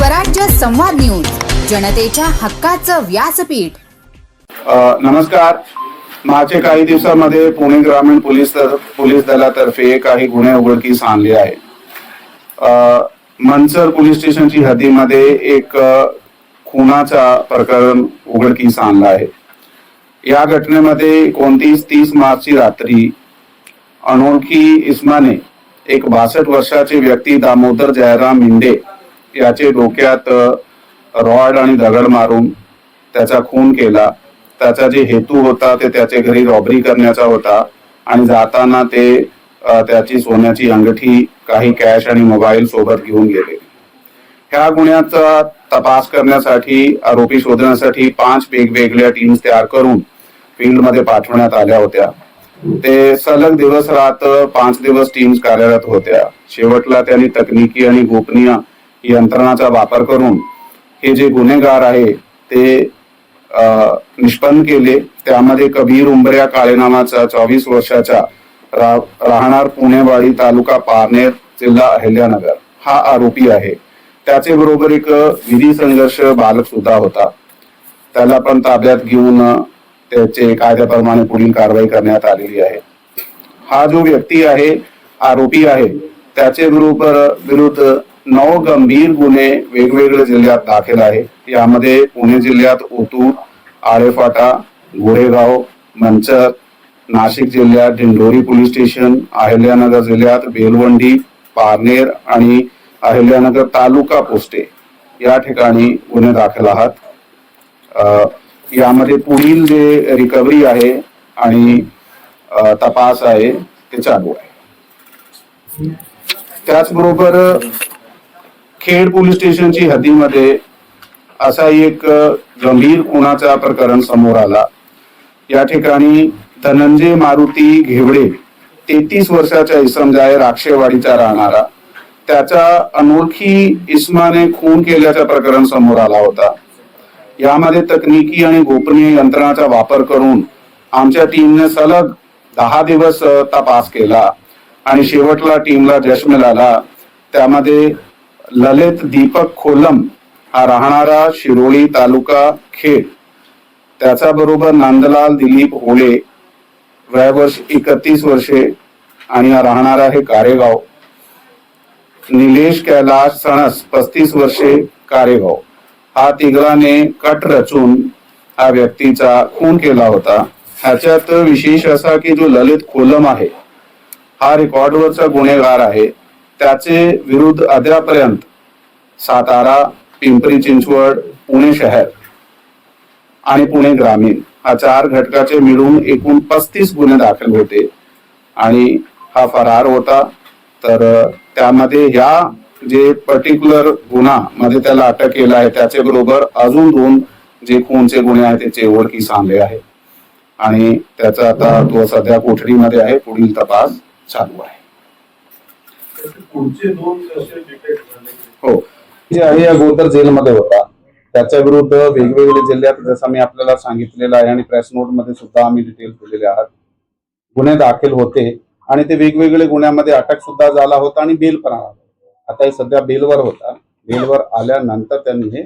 स्वराज्य संवाद न्यूज, जनतेच्या हक्काचं व्यासपीठ। नमस्कार। मागच्या काही दिवसांमध्ये पुणे ग्रामीण पोलीस दलातर्फे काही गुन्हे उघडकीस आणले आहे। मनसर पोलीस स्टेशनची हद्दीमध्ये एक खुनाचा प्रकरण उघडकीस आणला आहे। या घटनेमध्ये 29-30 मार्चची रात्री अनोळखी इसमाने एक 62 वर्षाचे व्यक्ती दामोदर जयराम मिंडे याचे डोक्यात रॉड आणि दगड मारून त्याचा खून केला। त्याचा जे हेतू होता ते त्याच्या घरी रॉबरी करण्याचा होता आणि जाताना ते त्याची सोन्याची अंगठी, काही कॅश आणि मोबाईल सोबत घेऊन गेले। ह्या गुन्ह्याचा तपास करण्यासाठी, आरोपी शोधण्यासाठी 5 वेगवेगळ्या टीम्स तयार करून फील्ड मध्ये पाठवण्यात आल्या होत्या। ते सलग दिवस रात 5 दिवस टीम्स कार्यरत होत्या। शेवटला त्यांनी तकनिकी आणि गोपनीय यंत्रणाचा वापर करून हे जे गुन्हेगार आहे ते निष्पन्न केले। त्यामध्ये कबीर उंबऱ्या काळे नावाचा 24 वर्षाचा राहणार पुणेवाडी, तालुका पारनेर, जिल्हा अहिल्यानगर हा आरोपी आहे। त्याचे बरोबर एक विधी संघर्ष बालक सुद्धा होता। त्याला पण ताब्यात घेऊन त्याचे कायद्याप्रमाणे पुढील कारवाई करण्यात आलेली आहे। हा जो व्यक्ती आहे, आरोपी आहे, त्याचे विरुद्ध 9 गंभीर गुन्हे वेगवेगळ्या जिल्ह्यात दाखल आहे। यामध्ये पुणे जिल्ह्यात ओतूर, आळेफाटा, गोरेगाव, मंचर, नाशिक जिल्ह्यात दिंडोरी पोलीस स्टेशन, अहिल्यानगर जिल्ह्यात बेलवंडी, पारनेर आणि अहिल्यानगर तालुका पोस्टे या ठिकाणी गुन्हे दाखल आहात। यामध्ये पुढील जे रिकव्हरी आहे आणि तपास आहे ते चालू आहे। त्याचबरोबर खेड पोलीस स्टेशनची हद्दीमध्ये असा एक गंभीर खुनाचा प्रकरण समोर आला। या ठिकाणी धनंजय मारुती घेवडे 33 वर्षाचा इसम आहे, राक्षेवाडीचा राहणारा, त्याचा अनोळखी इसमाने खून केल्याचा प्रकरण समोर आला होता। यामध्ये तकनिकी आणि गोपनीय यंत्रणाचा वापर करून आमच्या टीमने सलग 10 दिवस तपास केला आणि शेवटला टीमला यश मिळाला। त्यामध्ये ललित दीपक खोलम हा राहणारा शिरोळी, तालुका खेड, त्याचा बरोबर नंदलाल दिलीप होळे, वयवर्ष 31 वर्षे आणि हा राहणारा आहे कारेगाव, निलेश कैलाश सणस 35 वर्षे, कारेगाव। हा तिघांनी कट रचून हा व्यक्तीचा खून केला होता। ह्याच्यात विशेष असा की जो ललित खोलम आहे हा रेकॉर्डवरचा गुन्हेगार आहे। त्याचे विरुद्ध अद्यापर्यंत सातारा, पिंपरी चिंचवड, पुणे शहर आणि पुणे ग्रामीण हा 4 घटकाचे मिळून एकूण 35 गुन्हे दाखल होते आणि हा फरार होता। तर त्यामध्ये या जे पर्टिक्युलर गुन्हा मध्ये त्याला अटक केला आहे त्याचे बरोबर अजून 2 जे खूनचे गुन्हे आहेत त्याचे उघडकीस आणले आहे आणि त्याचा आता तो सध्या कोठडीमध्ये आहे। पुढील तपास चालू आहे। हो, जे आहे अगोदर जेलमध्ये होता, त्याच्या विरुद्ध वेगवेगळे जिल्ह्यात जसं मी आपल्याला सांगितलेलं आहे आणि प्रेस नोट मध्ये सुद्धा आम्ही डिटेल दिलेले आहात, गुन्हे दाखल होते आणि ते वेगवेगळे गुन्ह्यामध्ये अटक सुद्धा झाला होता आणि बेल पण आला। आता हे सध्या बेलवर होता। बेलवर आल्यानंतर त्यांनी हे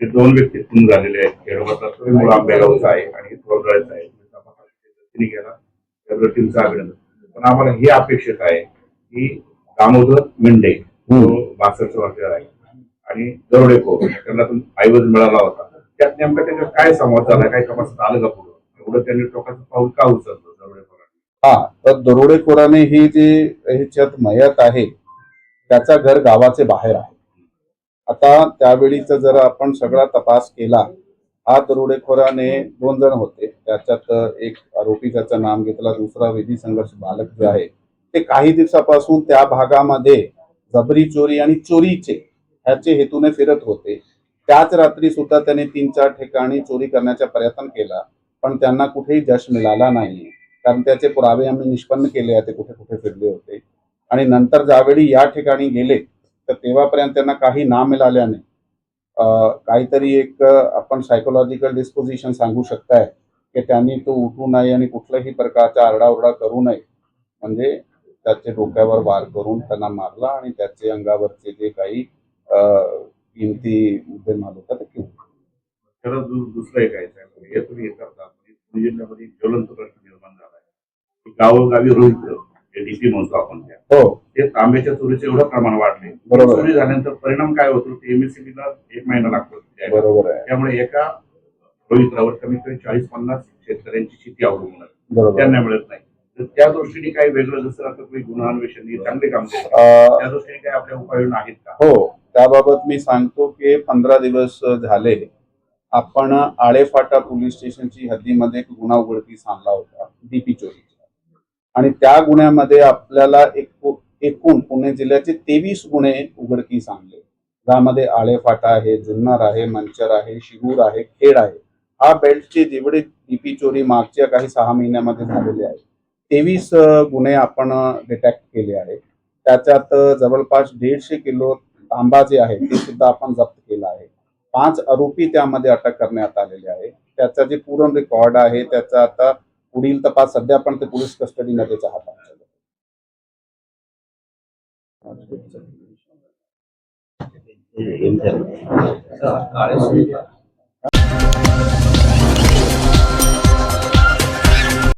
हे 2 व्यक्ती खून झालेले आहेत। खेडवरचा मूळ आंबेगावचा आहे आणि थोरगळचा आहे। पण आम्हाला हे अपेक्षित आहे की दामोदर मिंडे जो 62 वर्षाचा आहे आणि दरोडेखोर त्यांना ऐवज मिळाला होता, त्यात नेमका त्याच्यात काय संवाद झाला, काय तपासात आलं का पुढं, एवढं त्यांनी टोकाचं पाऊल का उचललं दरोडेखोरांनी? तर दरोडेखोराने ही जी ह्याच्यात मयत आहे त्याचा घर गावाचे बाहेर आहे। आता त्यावेळीचा जर आपण सगळा तपास केला, हा दरोडेखोराने 2 जण होते, त्याच्यात एक आरोपी त्याचं नाम घेतला, दुसरा विधी संघर्ष बालक जे आहे ते काही दिवसापासून त्या भागामध्ये जबरी चोरी आणि चोरीचे ह्याचे हेतूने फिरत होते। त्याच रात्री सुद्धा त्याने 3-4 ठिकाणी चोरी करण्याचा प्रयत्न केला, पण त्यांना कुठेही यश मिळाला नाही, कारण त्याचे पुरावे आम्ही निष्पन्न केले आहे ते कुठे कुठे फिरले होते। आणि नंतर ज्यावेळी या ठिकाणी गेले तर तेव्हापर्यंत त्यांना काही ना मिळाल्याने काहीतरी एक आपण सायकोलॉजिकल डिस्पोजिशन सांगू शकताय की त्यांनी तो उठू नये आणि कुठल्याही प्रकारचा आरडाओरडा करू नये, म्हणजे त्याचे डोक्यावर वार करून त्यांना मारला आणि त्याचे अंगावरचे जे काही किमती मुद्देमाल होता ते घेऊन. खरं दुसरं एक आहे साहेब, हे तुम्ही हे करता म्हणजे पुणे जिल्ह्यामध्ये एक ज्वलंत प्रश्न निर्माण झाला आहे. गावोगावी रोहित्र जे डीपी म्हणतो आपण त्या, हो ते तांब्याच्या चोरीचं एवढं प्रमाण वाढले. बरोबर आहे. चोरी झाल्यानंतर परिणाम काय होतो ते एमएससीबीला 1 महिना लागतो द्यायला. बरोबर आहे. त्यामुळे एका रोहित्रावर कमीत कमी 40-50 शेतकऱ्यांची शेती अवलंबून आहे. बरोबर. त्यांना मिळत नाही. तर त्या दृष्टीने काही वेगळं, जसं आता तुम्ही गुन्हा अन्वेषण हे चांगले काम करतात, त्या दृष्टीने काही आपल्या उपाययोजना आहेत का? हो, त्याबाबत मी सांगतो की 15 दिवस झाले आपण आळेफाटा पोलीस स्टेशनची हद्दीमध्ये एक गुन्हा उघडकीस आणला होता डीपी चोरीचा, आणि त्या गुन्ह्यामध्ये आपल्याला एकूण पुणे जिल्ह्याचे 23 गुन्हे उघडकीस आणले. त्यामध्ये आळेफाटा आहे, जुन्नर आहे, मंचर आहे, शिरूर आहे, खेड आहे. हा बेल्टचे जेवढे डीपी चोरी मागच्या काही 6 महिन्यामध्ये झालेले आहेत 23 गुन्हे आपण डिटेक्ट केले आहेत. त्याच्यात जवळपास 150 किलो तांबा जे आहे ते सुद्धा आपण जप्त केला आहे. 5 आरोपी त्यामध्ये अटक करण्यात आलेले आहे. त्याचा जे पूर्ण रेकॉर्ड आहे त्याचा आता पुढील तपास सध्या पण ते पोलीस कस्टडीमध्येच आहात. काळे